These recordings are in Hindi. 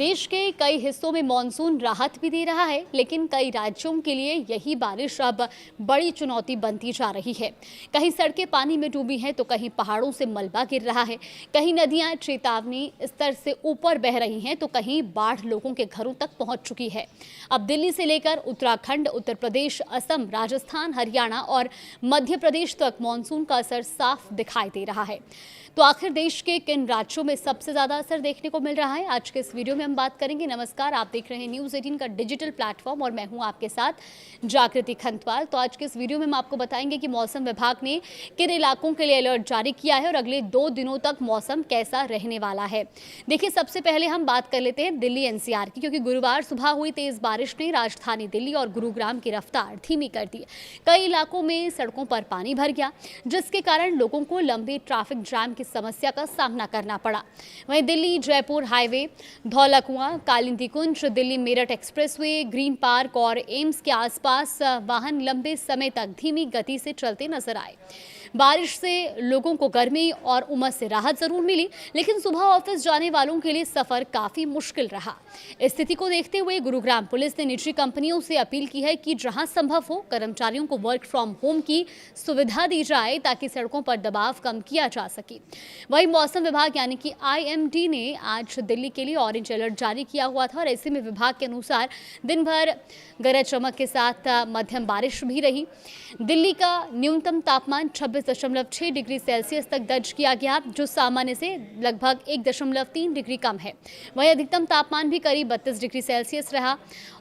देश के कई हिस्सों में मानसून राहत भी दे रहा है, लेकिन कई राज्यों के लिए यही बारिश अब बड़ी चुनौती बनती जा रही है। कहीं सड़कें पानी में डूबी हैं तो कहीं पहाड़ों से मलबा गिर रहा है, कहीं नदियां चेतावनी स्तर से ऊपर बह रही हैं तो कहीं बाढ़ लोगों के घरों तक पहुंच चुकी है। अब दिल्ली से लेकर उत्तराखंड, उत्तर प्रदेश, असम, राजस्थान, हरियाणा और मध्य प्रदेश तक मानसून का असर साफ दिखाई दे रहा है। तो आखिर देश के किन राज्यों में सबसे ज्यादा असर देखने को मिल रहा है, आज के इस वीडियो में हम बात करेंगे। नमस्कार, आप देख रहे हैं न्यूज़ 18 का डिजिटल प्लेटफॉर्म और मैं हूं आपके साथ जागृति खंतवाल। तो आज के इस वीडियो में हम आपको बताएंगे कि मौसम विभाग ने किन इलाकों के लिए अलर्ट जारी किया है और अगले 2 दिनों तक मौसम कैसा रहने वाला है। देखिए, सबसे पहले हम बात कर लेते हैं दिल्ली एनसीआर की, क्योंकि गुरुवार सुबह हुई तेज बारिश ने राजधानी दिल्ली और गुरुग्राम की रफ्तार धीमी कर दी। कई इलाकों में सड़कों पर पानी भर गया, जिसके कारण लोगों को लंबे ट्रैफिक जाम की समस्या का सामना करना पड़ा। वहीं Delhi Jaipur highway, Dhaula Kuan, Kalindi Kunj, Delhi Meerut expressway, Green Park और एम्स के आसपास वाहन लंबे समय तक धीमी गति से चलते नजर आए। बारिश से लोगों को गर्मी और उमस से राहत जरूर मिली, लेकिन सुबह ऑफिस जाने वालों के लिए सफर काफी मुश्किल रहा। स्थिति को देखते हुए गुरुग्राम पुलिस ने निजी कंपनियों से अपील की है कि जहां संभव हो कर्मचारियों को वर्क फ्रॉम होम की सुविधा दी जाए ताकि सड़कों पर दबाव कम किया जा सके। वहीं मौसम विभाग यानी कि IMD ने आज दिल्ली के लिए ऑरेंज अलर्ट जारी किया हुआ था और ऐसे में विभाग के अनुसार दिन भर गरज चमक के साथ मध्यम बारिश भी रही। दिल्ली का न्यूनतम तापमान 26.6 डिग्री सेल्सियस तक दर्ज किया गया, जो सामान्य से लगभग 1.3 डिग्री कम है। वहीं अधिकतम तापमान भी करीब 32 डिग्री सेल्सियस रहा।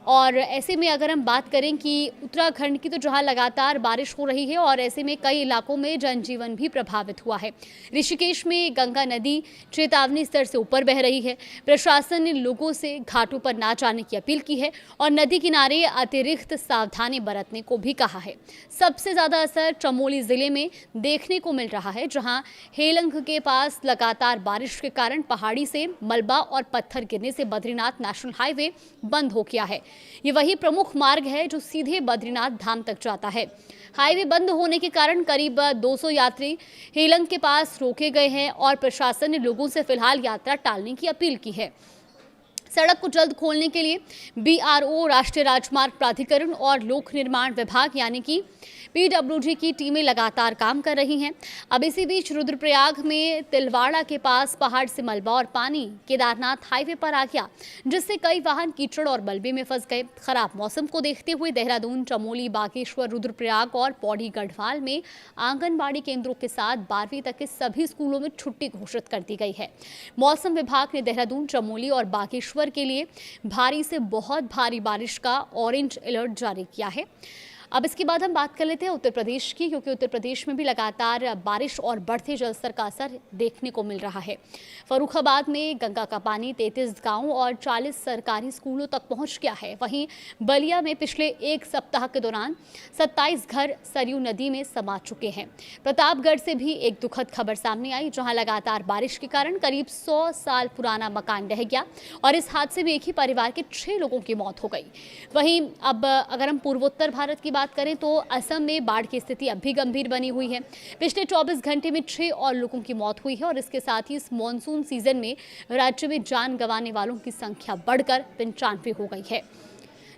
और ऐसे में अगर हम बात करें कि उत्तराखंड की, तो जहां लगातार बारिश हो रही है और ऐसे में कई इलाकों में जनजीवन भी प्रभावित हुआ है। ऋषिकेश में गंगा नदी चेतावनी स्तर से ऊपर बह रही है। प्रशासन ने लोगों से घाटों पर ना जाने की अपील की है और नदी किनारे अतिरिक्त सावधानी बरतने को भी कहा है। सबसे ज्यादा असर चमोली जिले में देखने को मिल रहा है, जहां हेलंग के पास लगातार बारिश के कारण पहाड़ी से मलबा और पत्थर गिरने से बद्रीनाथ नेशनल हाईवे बंद हो गया है। ये वही प्रमुख मार्ग है जो सीधे बद्रीनाथ धाम तक जाता है। हाईवे बंद होने के कारण करीब 200 यात्री हेलंग के पास रोके गए हैं और प्रशासन ने लोगों से फिलहाल यात्रा टालने की अपील की है। सड़क को जल्द खोलने के लिए BRO, राष्ट्रीय राजमार्ग प्राधिकरण और लोक निर्माण विभाग यानी कि PWD की टीमें लगातार काम कर रही हैं। अब इसी बीच रुद्रप्रयाग में तिलवाड़ा के पास पहाड़ से मलबा और पानी केदारनाथ हाईवे पर आ गया, जिससे कई वाहन कीचड़ और मलबे में फंस गए। खराब मौसम को देखते हुए देहरादून, चमोली, बागेश्वर, रुद्रप्रयाग और पौड़ी गढ़वाल में आंगनबाड़ी केंद्रों के साथ 12वीं तक के सभी स्कूलों में छुट्टी घोषित कर दी गई है। मौसम विभाग ने देहरादून, चमोली और बागेश्वर के लिए भारी से बहुत भारी बारिश का ऑरेंज अलर्ट जारी किया है। अब इसके बाद हम बात कर लेते हैं उत्तर प्रदेश की, क्योंकि उत्तर प्रदेश में भी लगातार बारिश और बढ़ते जलस्तर का असर देखने को मिल रहा है। फर्रुखाबाद में गंगा का पानी 33 गांवों और 40 सरकारी स्कूलों तक पहुंच गया है। वहीं बलिया में पिछले एक सप्ताह के दौरान 27 घर सरयू नदी में समा चुके हैं। प्रतापगढ़ से भी एक दुखद खबर सामने आई, जहां लगातार बारिश के कारण करीब 100 साल पुराना मकान ढह गया और इस हादसे में एक ही परिवार के 6 लोगों की मौत हो गई। वहीं अब अगर हम पूर्वोत्तर भारत की बात करें तो असम में बाढ़ की स्थिति अब भी गंभीर बनी हुई है। पिछले 24 घंटे में 6 और लोगों की मौत हुई है और इसके साथ ही इस मॉनसून सीजन में राज्य में जान गंवाने वालों की संख्या बढ़कर 95 हो गई है।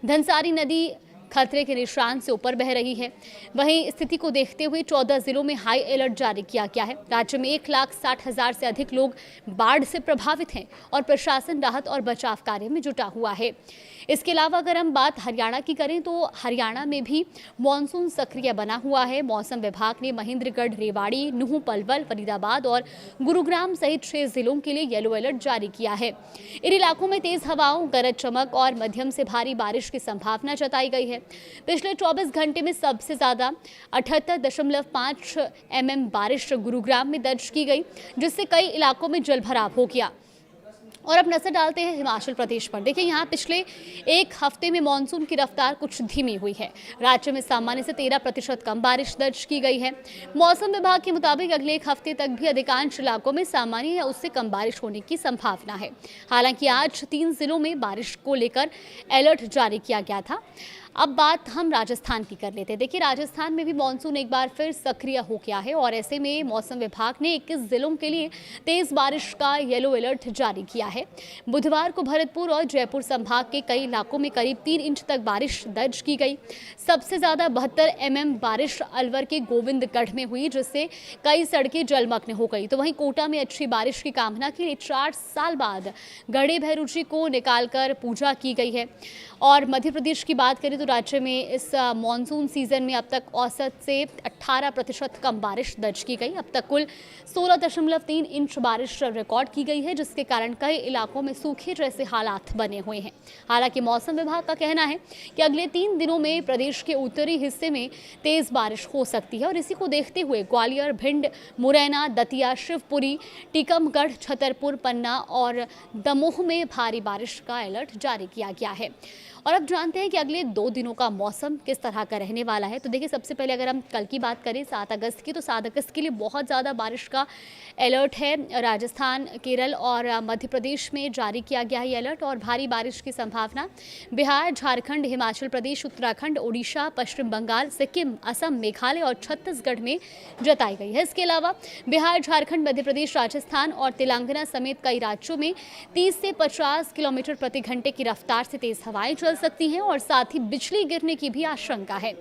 धनसारी नदी खतरे के निशान से ऊपर बह रही है। वहीं स्थिति को देखते हुए 14 जिलों में हाई अलर्ट जारी किया गया है। राज्य में 1,60,000 से अधिक लोग बाढ़ से प्रभावित हैं और प्रशासन राहत और बचाव कार्य में जुटा हुआ है। इसके अलावा अगर हम बात हरियाणा की करें तो हरियाणा में भी मानसून सक्रिय बना हुआ है। मौसम विभाग ने महेंद्रगढ़, रेवाड़ी, नुहू, पलवल, फरीदाबाद और गुरुग्राम सहित 6 जिलों के लिए येलो अलर्ट जारी किया है। इन इलाकों में तेज हवाओं, गरज चमक और मध्यम से भारी बारिश की संभावना जताई गई है। पिछले 24 घंटे में सबसे ज्यादा 78.5 mm बारिश गुरुग्राम में दर्ज की गई, जिससे कई इलाकों में जलभराव हो गया। और अब नजर डालते हैं हिमाचल प्रदेश पर। देखिए, यहाँ पिछले एक हफ्ते में मानसून की रफ्तार कुछ धीमी हुई है। राज्य में सामान्य से 13% कम बारिश दर्ज की गई है। मौसम विभाग के मुताबिक अगले एक हफ्ते तक भी अधिकांश इलाकों में सामान्य या उससे कम बारिश होने की संभावना है। हालांकि आज 3 जिलों में बारिश को लेकर अलर्ट जारी किया गया था। अब बात हम राजस्थान की कर लेते हैं। देखिए, राजस्थान में भी मानसून एक बार फिर सक्रिय हो गया है और ऐसे में मौसम विभाग ने 21 जिलों के लिए तेज बारिश का येलो अलर्ट जारी किया है। बुधवार को भरतपुर और जयपुर संभाग के कई इलाकों में करीब 3 इंच तक बारिश दर्ज की गई। सबसे ज्यादा 72 mm बारिश अलवर के गोविंदगढ़ में हुई, जिससे कई सड़कें जलमग्न हो गई। तो वहीं कोटा में अच्छी बारिश की कामना के लिए 4 साल बाद गड़े भैरू जी को निकालकर पूजा की गई है। और मध्य प्रदेश की बात करें तो राज्य में इस मॉनसून सीजन में अब तक औसत से 18% कम बारिश दर्ज की गई। अब तक कुल 16.3 इंच बारिश रिकॉर्ड की गई है, जिसके कारण कई इलाकों में सूखे जैसे हालात बने हुए हैं। हालांकि मौसम विभाग का कहना है कि अगले 3 दिनों में प्रदेश के उत्तरी हिस्से में तेज बारिश हो सकती है और इसी को देखते हुए ग्वालियर, भिंड, मुरैना, दतिया, शिवपुरी, टीकमगढ़, छतरपुर, पन्ना और दमोह में भारी बारिश का अलर्ट जारी किया गया है। और अब जानते हैं कि अगले 2 दिनों का मौसम किस तरह का रहने वाला है। तो देखिए, सबसे पहले अगर हम कल की बात करें 7 अगस्त की, तो 7 अगस्त के लिए बहुत ज़्यादा बारिश का अलर्ट है। राजस्थान, केरल और मध्य प्रदेश में जारी किया गया है ये अलर्ट और भारी बारिश की संभावना बिहार, झारखंड, हिमाचल प्रदेश, उत्तराखंड, ओडिशा, पश्चिम बंगाल, सिक्किम, असम, मेघालय और छत्तीसगढ़ में जताई गई है। इसके अलावा बिहार, झारखंड, मध्य प्रदेश, राजस्थान और तेलंगाना समेत कई राज्यों में 30 से 50 किलोमीटर प्रति घंटे की रफ्तार से तेज हवाएं चल सकती हैं और साथ ही बिजली गिरने की भी आशंका है।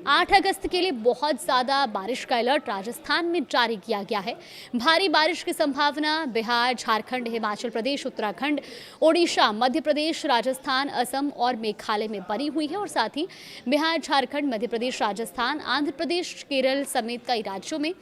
8 अगस्त के लिए बहुत ज्यादा बारिश का अलर्ट राजस्थान में जारी किया गया है। भारी बारिश की संभावना बिहार, झारखंड, हिमाचल प्रदेश, उत्तराखंड, ओडिशा, मध्य प्रदेश, राजस्थान, असम और मेघालय में बनी हुई है और साथ ही बिहार, झारखंड, मध्य प्रदेश, राजस्थान, आंध्र प्रदेश, केरल समेत कई राज्यों में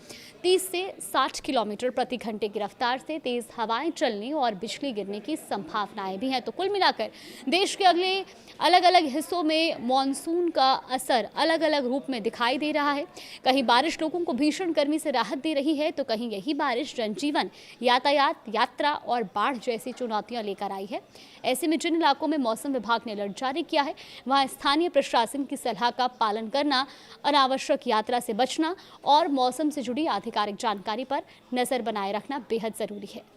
30 से 60 किलोमीटर प्रति घंटे की रफ्तार से तेज हवाएं चलने और बिजली गिरने की संभावनाएं भी हैं। तो कुल मिलाकर देश के अगले अलग अलग हिस्सों में मॉनसून का असर अलग अलग रूप में दिखाई दे रहा है। कहीं बारिश लोगों को भीषण गर्मी से राहत दे रही है, तो कहीं यही बारिश जनजीवन, यातायात, यात्रा और बाढ़ जैसी चुनौतियां लेकर आई है। ऐसे में जिन इलाकों में मौसम विभाग ने अलर्ट जारी किया है, वहां स्थानीय प्रशासन की सलाह का पालन करना, अनावश्यक यात्रा से बचना और मौसम से जुड़ी आधिकारिक जानकारी पर नजर बनाए रखना बेहद जरूरी है।